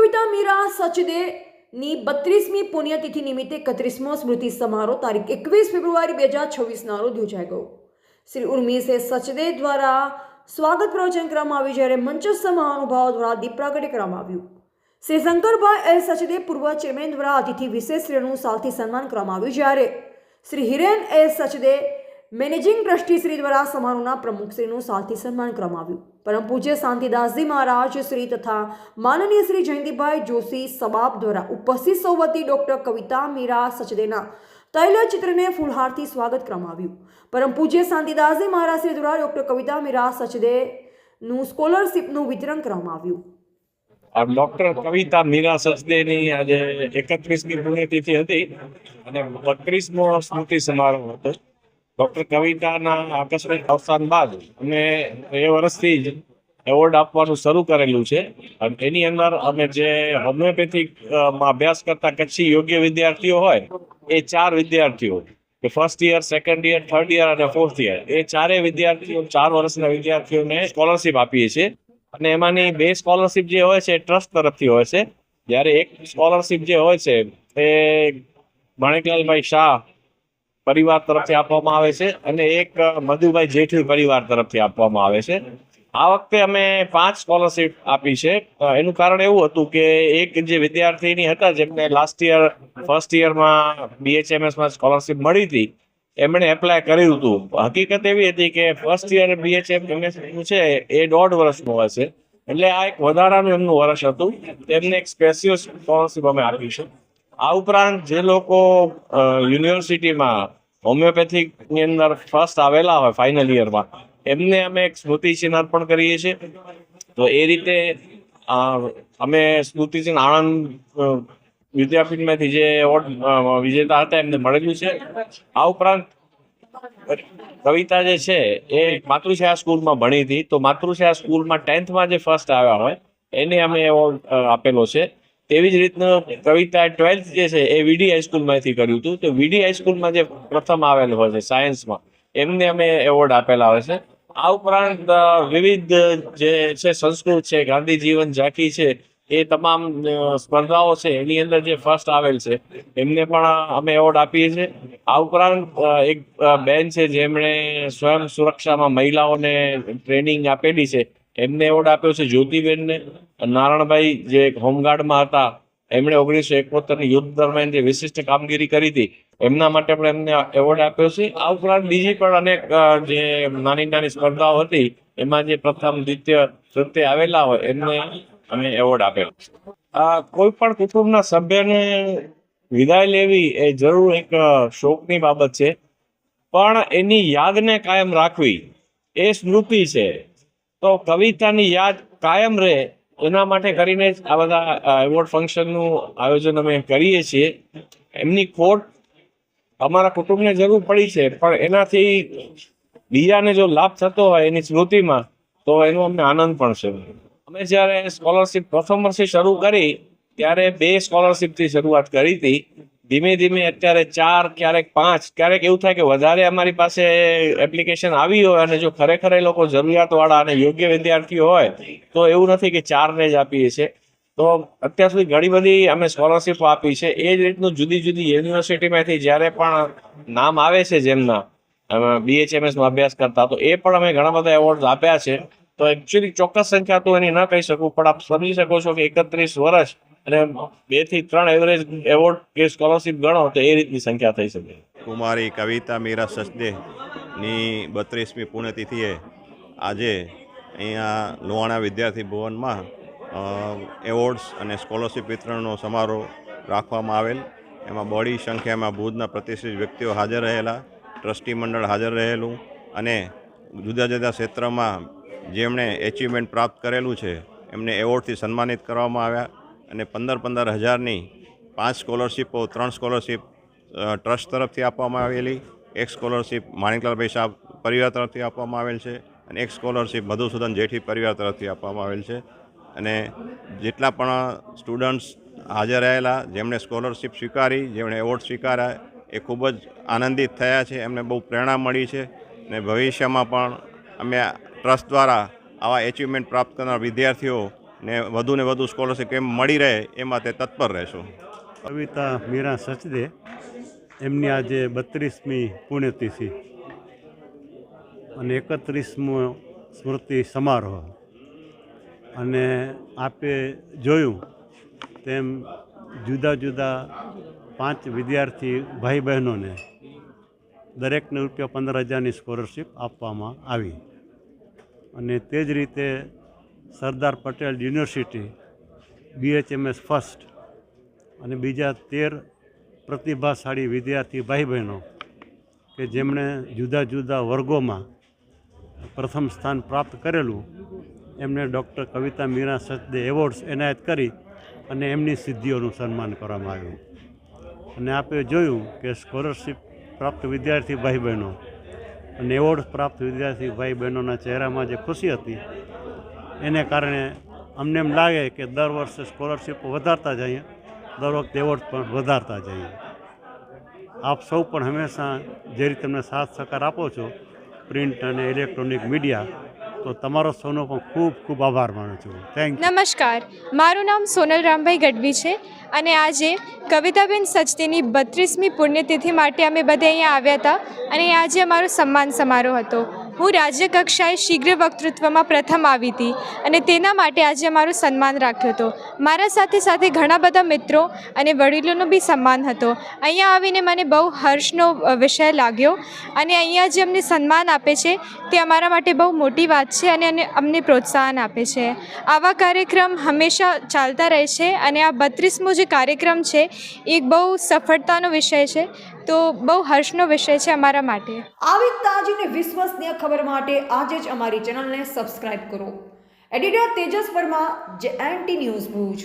કવિતા મીરા સચદેની 32મી પુણ્યતિથિ નિમિત્તે 31મો સ્મૃતિ સમારોહ તારીખ 21 ફેબ્રુઆરી 2026ના રોજ યોજાઈ ગયો। શ્રી ઉર્મિશ સચદે દ્વારા સ્વાગત પ્રવચન કરવામાં આવ્યું, જ્યારે મંચસ્થ મહાનુભાવો દ્વારા દીપ પ્રાગટ્ય કરવામાં આવ્યું। શ્રી શંકરભાઈ એલ સચદે પૂર્વ ચેરમેન દ્વારા અતિથિ વિશેષશ્રીનું સાલથી સન્માન કરવામાં આવ્યું, જ્યારે Shri Hiren L Sachde managing trustee Shri દ્વારા સમારોહના પ્રમુખશ્રીનું સાલથી સન્માન કરવામાં આવ્યું। પરમ પૂજ્ય શાંતિદાસજી મહારાજ શ્રી તથા માનનીય શ્રી જયંતિભાઈ જોશી સબાબ દ્વારા ઉપસ્થિત સૌ વતી ડૉક્ટર કવિતા મીરા સચદેના તૈલચિત્રને ફૂલહારથી સ્વાગત કરવામાં આવ્યું। પરમ પૂજ્ય શાંતિદાસજી મહારાજ શ્રી દ્વારા ડૉક્ટર કવિતા મીરા સચદેનું સ્કોલરશીપનું વિતરણ કરવામાં આવ્યું। ડોક્ટર કવિતા મીરા સચદેની આજે 31મી પુણ્યતિથિ હતી અને 32મો સ્મૃતિ સમારોહ હતો। ડોક્ટર કવિતાના આકસ્મિક અવસાન બાદ અમે એ વર્ષથી જ એવોર્ડ આપવાનું શરૂ કરેલું છે અને એની અંદર અમે જે હોમિયોપેથિકમાં અભ્યાસ કરતા કચ્છી યોગ્ય વિદ્યાર્થીઓ હોય એ 4 વિદ્યાર્થીઓ કે first year, second year, third year અને ફોર્થ યર એ ચારેય વિદ્યાર્થીઓ 4 વર્ષના વિદ્યાર્થીઓને સ્કોલરશીપ આપીએ છીએ અને એમાંની 2 સ્કોલરશીપ જે હોય છે એ ટ્રસ્ટ તરફથી હોય છે, જ્યારે એક સ્કોલરશીપ જે હોય છે એ માણેકલાલભાઈ શાહ પરિવાર તરફથી આપવામાં આવે છે અને એક મધુભાઈ જેઠવી પરિવાર તરફથી આપવામાં આવે છે। આ વખતે અમે 5 સ્કોલરશીપ આપી છે। એનું કારણ એવું હતું કે એક જે વિદ્યાર્થીની હતા જેમને લાસ્ટ યર ફર્સ્ટ યરમાં BHMSમાં સ્કોલરશીપ મળી હતી, એમણે એપ્લાય કર્યું હતું। હકીકત એવી હતી કે ફર્સ્ટ યર BHMS છે એ 1.5 વર્ષનું હોય છે, એટલે આ એક વધારાનું એમનું વર્ષ હતું, તેમને એક સ્પેશિયલ સ્કોલરશીપ અમે આપી છે। આ ઉપરાંત જે લોકો યુનિવર્સિટીમાં હોમિયોપેથિકની અંદર ફર્સ્ટ આવેલા હોય ફાઇનલ યરમાં, એમને અમે એક સ્મૃતિચિહ્ન અર્પણ કરીએ છીએ। તો એ રીતે અમે સ્મૃતિચિહ્ન આણંદ વિદ્યાપીઠમાંથી જે એવોર્ડ વિજેતા હતા એમને મળેલું છે। આ ઉપરાંત કવિતા જે છે એ માતૃછાયા સ્કૂલમાં ભણી હતી, તો માતૃછાયા સ્કૂલમાં 10થમાં જે ફર્સ્ટ આવ્યા હોય એને અમે એવોર્ડ આપેલો છે। તેવી જ રીતનું કવિતા 12th જે છે એ VD હાઈસ્કૂલમાંથી કર્યું હતું, તો VD હાઈસ્કૂલમાં જે પ્રથમ આવેલું હોય છે સાયન્સમાં એમને અમે એવોર્ડ આપેલા હોય છે। આ ઉપરાંત વિવિધ જે છે સંસ્કૃત છે, ગાંધી જીવન ઝાંખી છે, એ તમામ સ્પર્ધાઓ છે એની અંદર જે ફર્સ્ટ આવેલ છે એમને પણ અમે એવોર્ડ આપીએ છીએ। આ ઉપરાંત એક બેન છે જેમણે સ્વયં સુરક્ષામાં મહિલાઓને ટ્રેનિંગ આપેલી છે, એમને એવોર્ડ આપ્યો છે જ્યોતિબેનને। નારણભાઈ જે હોમગાર્ડમાં હતા એમણે 1971ની યુદ્ધ દરમિયાન જે વિશિષ્ટ કામગીરી કરી હતી એમના માટે પણ એમને એવોર્ડ આપ્યો છે। આ ઉપરાંત બીજી પણ અનેક જે નાની નાની સ્પર્ધાઓ હતી એમાં જે પ્રથમ, દ્વિતીય, તૃતીય આવેલા હોય એમને અમે એવોર્ડ આપેલો છે। કોઈ પણ કુટુંબના સભ્યને વિદાય લેવી એ જરૂર એક શોકની બાબત છે, પણ એની યાદને કાયમ રાખવી એ સ્મૃતિ છે। તો કવિતાની યાદ કાયમ રહે એના માટે કરીને જ આ બધા એવોર્ડ ફંક્શનનું આયોજન અમે કરીએ છીએ। એમની ખોટ અમારા કુટુંબને જરૂર પડી છે, પણ એનાથી બીજાને જો લાભ થતો હોય એની સ્મૃતિમાં તો એનો અમને આનંદ પણ છે। અમે જ્યારે સ્કોલરશીપ પ્રથમ વર્ષે શરૂ કરી ત્યારે 2 સ્કોલરશીપથી શરૂઆત કરી હતી, ધીમે ધીમે અત્યારે 4, ક્યારેક 5, ક્યારેક એવું થાય કે વધારે અમારી પાસે એપ્લિકેશન આવી હોય અને જો ખરેખર એ લોકો જરૂરિયાતવાળા અને યોગ્ય વિદ્યાર્થીઓ હોય તો એવું નથી કે 4ને જ આપીએ છીએ। તો અત્યાર સુધી ઘણી બધી અમે સ્કોલરશીપો આપી છે। એ જ રીતનું જુદી જુદી યુનિવર્સિટીમાંથી જ્યારે પણ નામ આવે છે જેમના BHMSમાં અભ્યાસ કરતા, તો એ પણ અમે ઘણા બધા એવોર્ડ આપ્યા છે। તો એકચ્યુઅલી ચોક્કસ સંખ્યા તો એની ન કહી શકું, પણ આપ સમજી શકો છો કે 31 વર્ષ અને 2 થી 3 એવરેજ એવોર્ડ કે સ્કોલરશીપ ગણો તો એ રીતની સંખ્યા થઈ શકે। કુમારી કવિતા મીરા સચદેની 32મી પુણ્યતિથિએ આજે અહીંયા લોહાણા વિદ્યાર્થી ભવનમાં એવોર્ડ્સ અને સ્કોલરશીપ વિતરણનો સમારોહ રાખવામાં આવેલ। એમાં બહોળી સંખ્યામાં ભુજના પ્રતિષ્ઠિત વ્યક્તિઓ હાજર રહેલા, ટ્રસ્ટી મંડળ હાજર રહેલું અને જુદા જુદા ક્ષેત્રમાં જેમણે એચિવમેન્ટ પ્રાપ્ત કરેલું છે એમને એવોર્ડથી સન્માનિત કરવામાં આવ્યા અને 15,000ની 5 સ્કોલરશીપો, 3 સ્કોલરશીપ ટ્રસ્ટ તરફથી આપવામાં આવેલી, 1 સ્કોલરશીપ માણેકલાલભાઈ શાહ પરિવાર તરફથી આપવામાં આવેલ છે અને 1 સ્કોલરશીપ મધુસૂદન જેઠવી પરિવાર તરફથી આપવામાં આવેલ છે। અને જેટલા પણ સ્ટુડન્ટ્સ હાજર રહેલા, જેમણે સ્કોલરશીપ સ્વીકારી, જેમણે એવોર્ડ સ્વીકાર્યા, એ ખૂબ જ આનંદિત થયા છે, એમને બહુ પ્રેરણા મળી છે અને ભવિષ્યમાં પણ અમે ટ્રસ્ટ દ્વારા આવા એચિવમેન્ટ પ્રાપ્ત કરનાર વિદ્યાર્થીઓ ને વધુ સ્કોલરશિપ કેમ મળી રહે એમાં તે તત્પર રહેશું. કવિતા મીરા સચદે એમની આજે 32મી પુણ્યતિથિ અને 31મો સ્મૃતિ સમારોહ, અને આપે જોયું તેમ જુદા જુદા 5 વિદ્યાર્થી ભાઈ બહેનોને દરેકને ₹15,000ની સ્કોલરશિપ આપવામાં આવી. અને તે જ રીતે Sardar Patel university BHMS first અને બીજા 13 પ્રતિભાશાળી વિદ્યાર્થી ભાઈ બહેનો કે જેમણે જુદા જુદા વર્ગોમાં પ્રથમ સ્થાન પ્રાપ્ત કરેલું, એમને ડૉક્ટર કવિતા મીરા સચદે એવોર્ડ્સ એનાયત કરી અને એમની સિદ્ધિઓનું સન્માન કરવામાં આવ્યું. અને આપણે જોયું કે સ્કોલરશિપ પ્રાપ્ત વિદ્યાર્થી ભાઈ બહેનો અને એવોર્ડ પ્રાપ્ત વિદ્યાર્થી ભાઈ બહેનોના ચહેરામાં જે ખુશી હતી એને કારણે અમને એમ લાગે કે દર વર્ષે સ્કોલરશિપ વધારતા જઈએ, દર વખતે એવોર્ડ પણ વધારતા જઈએ. આપ સૌ પણ હંમેશા જે રીતે તમને સાથ સહકાર આપો છો, પ્રિન્ટ અને ઇલેક્ટ્રોનિક મીડિયા, તો તમારો સૌનો પણ ખૂબ ખૂબ આભાર માનું છું. Thank you. નમસ્કાર, મારું નામ સોનલ રામભાઈ ગઢવી છે અને આજે કવિતાબેન સચદેની 32મી પુણ્યતિથિ માટે અમે બધા અહીંયા આવ્યા હતા અને આજે અમારો સન્માન સમારોહ હતો. હું રાજ્ય કક્ષાએ શીઘ્ર વક્તૃત્વમાં પ્રથમ આવી હતી અને તેના માટે આજે અમારું સન્માન રાખ્યો હતો. મારા સાથે સાથે ઘણા બધા મિત્રો અને વડીલોનો બી સન્માન હતો. અહીંયા આવીને મને બહુ હર્ષનો વિષય લાગ્યો અને અહીંયા જે અમને સન્માન આપે છે તે અમારા માટે બહુ મોટી વાત છે અને અમને પ્રોત્સાહન આપે છે. આવા કાર્યક્રમ હંમેશા ચાલતા રહે છે અને આ 32મો જે કાર્યક્રમ છે એ બહુ સફળતાનો વિષય છે, તો બહુ હર્ષનો વિષય છે અમારા માટે. આવી તાજી અને વિશ્વસનીય ખબર માટે આજે જ અમારી ચેનલને સબસ્ક્રાઇબ કરો. Editor Tejas Varma, JNT news Bhuj.